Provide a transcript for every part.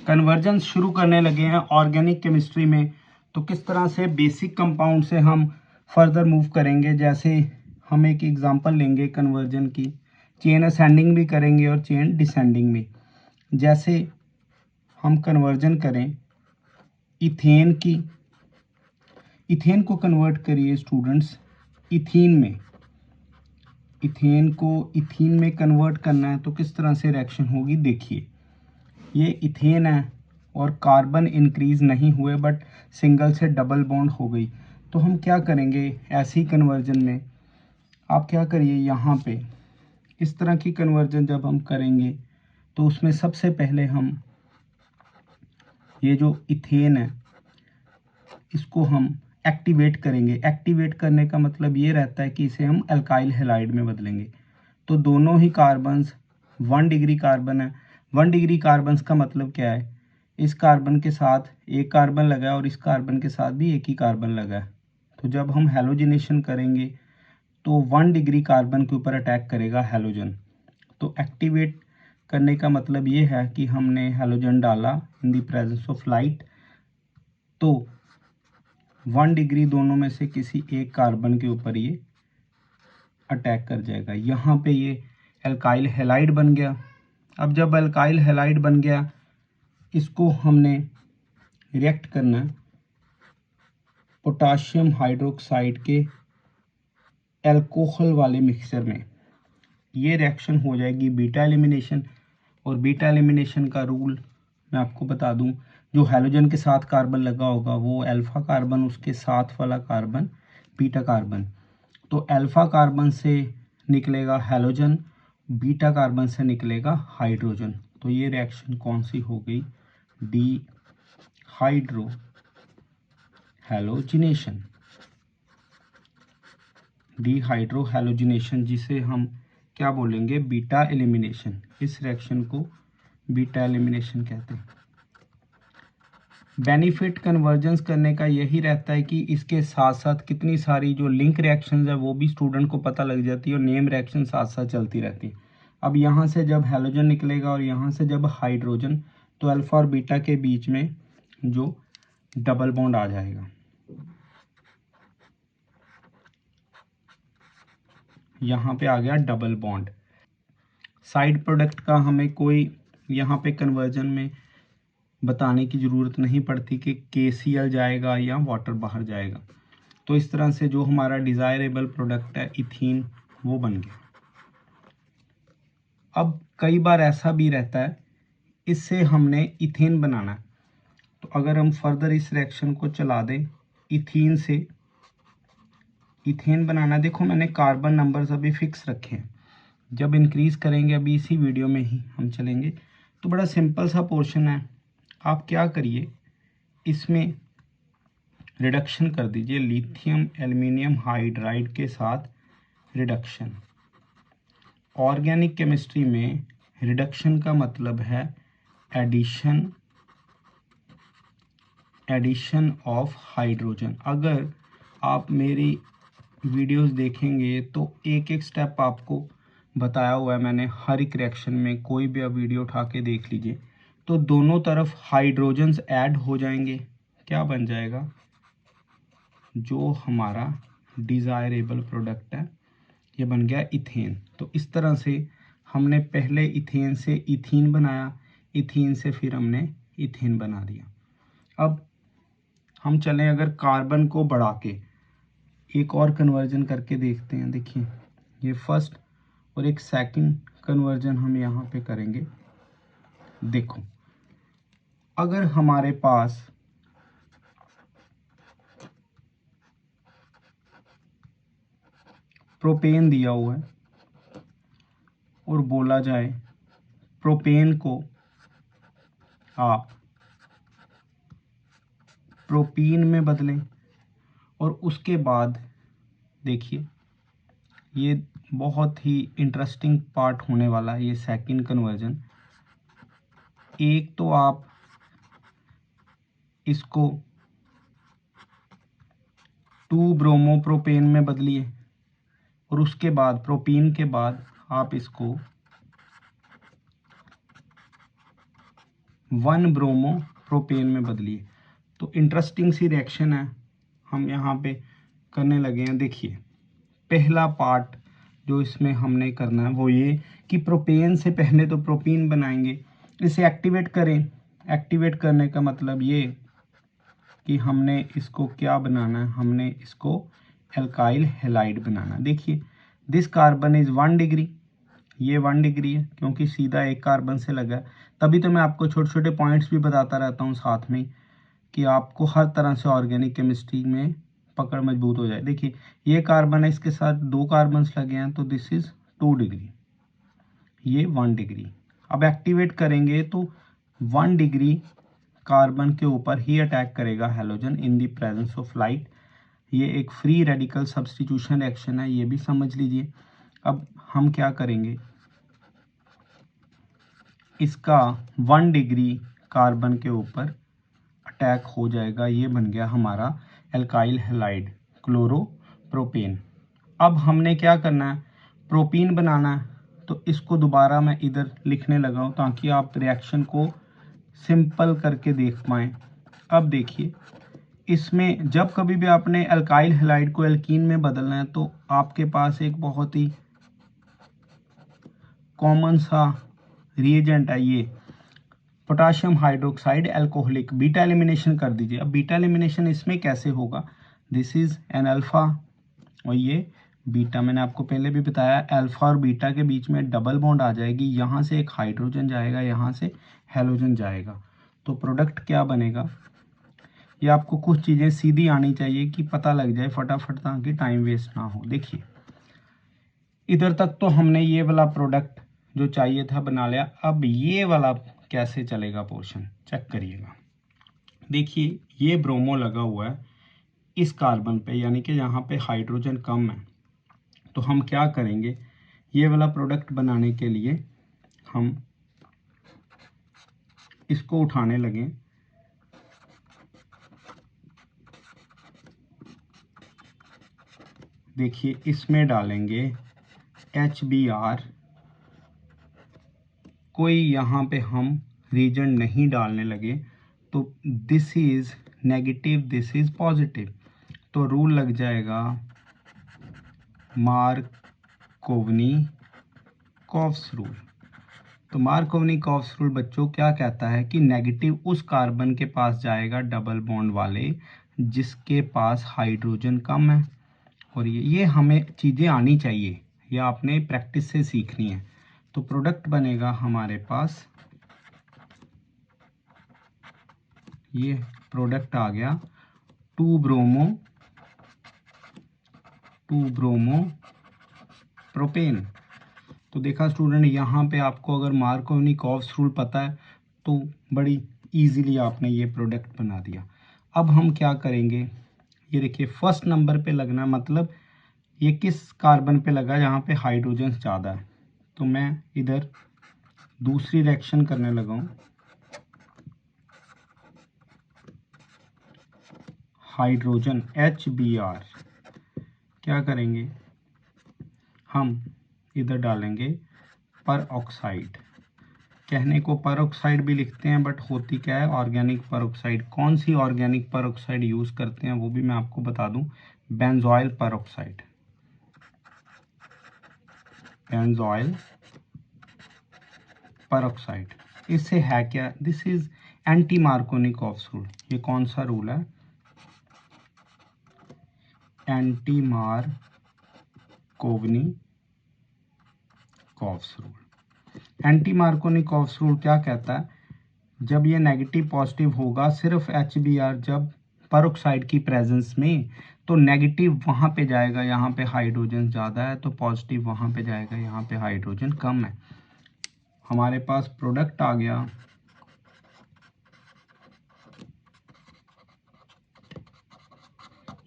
Conversion शुरू करने लगे हैं ऑर्गेनिक केमिस्ट्री में, तो किस तरह से बेसिक कंपाउंड से हम फर्दर मूव करेंगे। जैसे हम एक एग्जांपल लेंगे कन्वर्जन की, चेन असेंडिंग भी करेंगे और चेन डिसेंडिंग भी। जैसे हम कन्वर्जन करें इथेन की, इथेन को कन्वर्ट करिए स्टूडेंट्स इथीन में, इथेन को इथीन में कन्वर्ट करना है तो किस तरह से रिएक्शन होगी देखिए। ये इथेन है और कार्बन इंक्रीज नहीं हुए बट सिंगल से डबल बॉन्ड हो गई। तो हम क्या करेंगे ऐसी कन्वर्जन में, आप क्या करिए यहाँ पे इस तरह की कन्वर्जन जब हम करेंगे तो उसमें सबसे पहले हम ये जो इथेन है इसको हम एक्टिवेट करेंगे। एक्टिवेट करने का मतलब ये रहता है कि इसे हम अल्काइल हैलाइड में बदलेंगे। तो दोनों ही कार्बन्स 1 डिग्री कार्बन है। 1 डिग्री कार्बन्स का मतलब क्या है, इस कार्बन के साथ एक कार्बन लगा है और इस कार्बन के साथ भी एक ही कार्बन लगा है। तो जब हम हैलोजिनेशन करेंगे तो 1 डिग्री कार्बन के ऊपर अटैक करेगा हैलोजन। तो एक्टिवेट करने का मतलब ये है कि हमने हैलोजन डाला in the presence of light, तो 1 डिग्री दोनों में से किसी एक कार्बन के ऊपर ये अटैक कर जाएगा। यहाँ पे ये एल्काइल हैलाइड बन गया। अब जब एल्काइल हैलाइड बन गया इसको हमने रिएक्ट करना है पोटाशियम हाइड्रोक्साइड के अल्कोहल वाले मिक्सचर में। ये रिएक्शन हो जाएगी बीटा एलिमिनेशन, और बीटा एलिमिनेशन का रूल मैं आपको बता दूं, जो हैलोजन के साथ कार्बन लगा होगा वो अल्फा कार्बन, उसके साथ वाला कार्बन बीटा कार्बन। तो अल्फा कार्बन से निकलेगा हैलोजन, बीटा कार्बन से निकलेगा हाइड्रोजन। तो ये रिएक्शन कौन सी हो गई, D hydro halogenation. Dehydro halogenation जिसे हम क्या बोलेंगे, बीटा एलिमिनेशन। इस रिएक्शन को बीटा एलिमिनेशन कहते हैं। बेनिफिट कन्वर्जेंस करने का यही रहता है कि इसके साथ साथ कितनी सारी जो लिंक रिएक्शंस है वो भी स्टूडेंट को पता लग जाती है और नेम रिएक्शन साथ साथ चलती रहती है। अब यहाँ से जब हैलोजन निकलेगा और यहाँ से जब हाइड्रोजन, तो अल्फा और बीटा के बीच में जो डबल बॉन्ड आ जाएगा। यहाँ पे आ गया डबल बॉन्ड। साइड प्रोडक्ट का हमें कोई यहाँ पे कन्वर्जन में बताने की ज़रूरत नहीं पड़ती कि KCl जाएगा या वाटर बाहर जाएगा। तो इस तरह से जो हमारा डिज़ायरेबल प्रोडक्ट है इथीन वो बन गया। अब कई बार ऐसा भी रहता है इससे हमने इथेन बनाना है, तो अगर हम फर्दर इस रिएक्शन को चला दें इथीन से इथेन बनाना, देखो मैंने कार्बन नंबर्स अभी फिक्स रखे हैं, जब इंक्रीज करेंगे अभी इसी वीडियो में ही हम चलेंगे। तो बड़ा सिंपल सा पोर्शन है, आप क्या करिए इसमें रिडक्शन कर दीजिए लिथियम एल्युमिनियम हाइड्राइड के साथ रिडक्शन। ऑर्गेनिक केमिस्ट्री में रिडक्शन का मतलब है एडिशन ऑफ हाइड्रोजन। अगर आप मेरी वीडियोस देखेंगे तो एक एक स्टेप आपको बताया हुआ है मैंने, हर एक रिएक्शन में कोई भी आप वीडियो उठा के देख लीजिए। तो दोनों तरफ हाइड्रोजन्स ऐड हो जाएंगे, क्या बन जाएगा, जो हमारा डिज़ायरेबल प्रोडक्ट है ये बन गया इथेन। तो इस तरह से हमने पहले इथेन से इथीन बनाया, इथीन से फिर हमने इथेन बना दिया। अब हम चलें अगर कार्बन को बढ़ा के एक और कन्वर्जन करके देखते हैं। देखिए ये फर्स्ट और एक सेकंड कन्वर्जन हम यहाँ पे करेंगे। देखो अगर हमारे पास प्रोपेन दिया हुआ है और बोला जाए प्रोपेन को आप प्रोपीन में बदलें, और उसके बाद देखिए ये बहुत ही इंटरेस्टिंग पार्ट होने वाला है ये सेकंड कन्वर्जन। एक तो आप इसको 2 ब्रोमोप्रोपेन में बदलिए और उसके बाद प्रोपीन के बाद आप इसको 1 ब्रोमो प्रोपेन में बदलिए। तो इंटरेस्टिंग सी रिएक्शन है, हम यहाँ पे करने लगे हैं। देखिए पहला पार्ट जो इसमें हमने करना है वो ये कि प्रोपेन से पहले तो प्रोपीन बनाएंगे, इसे एक्टिवेट करें। एक्टिवेट करने का मतलब ये कि हमने इसको क्या बनाना है, हमने इसको एल्काइल हैलाइड बनाना। देखिए दिस कार्बन इज 1 डिग्री, ये 1 डिग्री है क्योंकि सीधा एक कार्बन से लगा है। तभी तो मैं आपको छोटे छोटे पॉइंट्स भी बताता रहता हूँ साथ में कि आपको हर तरह से ऑर्गेनिक केमिस्ट्री में पकड़ मजबूत हो जाए। देखिए ये कार्बन है, इसके साथ 2 कार्बन्स लगे हैं तो दिस इज 2 डिग्री, ये 1 डिग्री। अब एक्टिवेट करेंगे तो 1 डिग्री कार्बन के ऊपर ही अटैक करेगा halogen in the presence of light. ये एक फ्री रेडिकल सब्स्टिट्यूशन रिएक्शन है, ये भी समझ लीजिए। अब हम क्या करेंगे, इसका 1 डिग्री कार्बन के ऊपर अटैक हो जाएगा, ये बन गया हमारा एल्काइल हैलाइड क्लोरोप्रोपेन। अब हमने क्या करना है, प्रोपीन बनाना है। तो इसको दोबारा मैं इधर लिखने लगा हूँ ताकि आप रिएक्शन को सिंपल करके देख पाएँ। अब देखिए इसमें जब कभी भी आपने एल्काइल हैलाइड को एल्कीन में बदलना है तो आपके पास एक बहुत ही कॉमन सा रिएजेंट है, ये potassium hydroxide alcoholic. Beta elimination कर दीजिए। अब बीटा एलिमिनेशन इसमें कैसे होगा, दिस इज एन अल्फा और ये बीटा। मैंने आपको पहले भी बताया अल्फा और बीटा के बीच में डबल बॉन्ड आ जाएगी, यहाँ से एक हाइड्रोजन जाएगा, यहाँ से हैलोजन जाएगा। तो प्रोडक्ट क्या बनेगा, ये आपको कुछ चीज़ें सीधी आनी चाहिए कि पता लग जाए फटाफट ताकि टाइम वेस्ट ना हो। देखिए इधर तक तो हमने ये वाला प्रोडक्ट जो चाहिए था बना लिया। अब ये वाला कैसे चलेगा पोर्शन चेक करिएगा। देखिए ये ब्रोमो लगा हुआ है इस कार्बन पे, यानी कि यहाँ पे हाइड्रोजन कम है। तो हम क्या करेंगे, ये वाला प्रोडक्ट बनाने के लिए हम इसको उठाने लगे। देखिए इसमें डालेंगे HBr, कोई यहाँ पे हम रीजन नहीं डालने लगे। तो this is negative, this is positive, तो रूल लग जाएगा मार्कोवनी-कॉफ्स रूल। तो मार्कोवनी-कॉफ्स रूल बच्चों क्या कहता है कि नेगेटिव उस कार्बन के पास जाएगा डबल बॉन्ड वाले जिसके पास हाइड्रोजन कम है। और ये हमें चीज़ें आनी चाहिए, ये आपने प्रैक्टिस से सीखनी है। तो प्रोडक्ट बनेगा हमारे पास, ये प्रोडक्ट आ गया 2 ब्रोमो प्रोपेन। तो देखा स्टूडेंट, यहाँ पे आपको अगर मार्कोवनी-कॉफ्स रूल पता है तो बड़ी इजीली आपने ये प्रोडक्ट बना दिया। अब हम क्या करेंगे, ये देखिए फर्स्ट नंबर पे लगना, मतलब ये किस कार्बन पे लगा जहाँ पे हाइड्रोजन ज़्यादा है। तो मैं इधर दूसरी रिएक्शन करने लगा हूँ, हाइड्रोजन HBr। क्या करेंगे, हम इधर डालेंगे पर ऑक्साइड। कहने को पर ऑक्साइड भी लिखते हैं बट होती क्या है, ऑर्गेनिक पर ऑक्साइड। कौन सी ऑर्गेनिक पर ऑक्साइड यूज़ करते हैं वो भी मैं आपको बता दूं, बेंजोइल पर ऑक्साइड। बेंजोइल पर ऑक्साइड, इससे है क्या, this is anti Markovnikov-coughs rule. ये कौन सा रूल है, anti Markovnikov-coughs rule. Anti Markovnikov-coughs rule क्या कहता है, जब ये नेगेटिव पॉजिटिव होगा सिर्फ HBr जब परऑक्साइड की प्रेजेंस में, तो नेगेटिव वहाँ पे जाएगा यहाँ पे हाइड्रोजन ज़्यादा है, तो पॉजिटिव वहाँ पे जाएगा यहाँ पे हाइड्रोजन कम है। हमारे पास प्रोडक्ट आ गया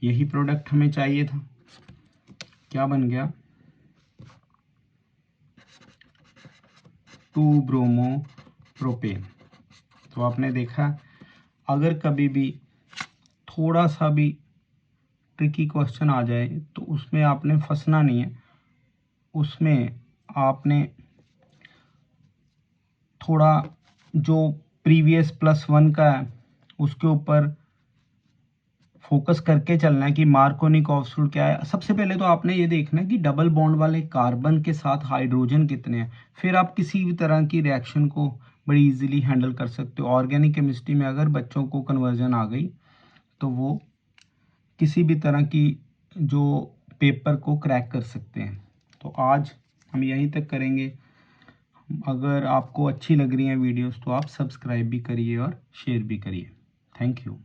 यही प्रोडक्ट हमें चाहिए था, क्या बन गया 2 ब्रोमो प्रोपेन। तो आपने देखा अगर कभी भी थोड़ा सा भी ट्रिकी क्वेश्चन आ जाए तो उसमें आपने फंसना नहीं है, उसमें आपने थोड़ा जो प्रीवियस +1 का है उसके ऊपर फोकस करके चलना है कि मार्कोनी कॉफसूट क्या है। सबसे पहले तो आपने ये देखना है कि डबल बॉन्ड वाले कार्बन के साथ हाइड्रोजन कितने हैं, फिर आप किसी भी तरह की रिएक्शन को बड़ी इजीली हैंडल कर सकते हो। ऑर्गेनिक केमिस्ट्री में अगर बच्चों को कन्वर्जन आ गई तो वो किसी भी तरह की जो पेपर को क्रैक कर सकते हैं। तो आज हम यहीं तक करेंगे। अगर आपको अच्छी लग रही हैं वीडियोस तो आप सब्सक्राइब भी करिए और शेयर भी करिए। Thank you.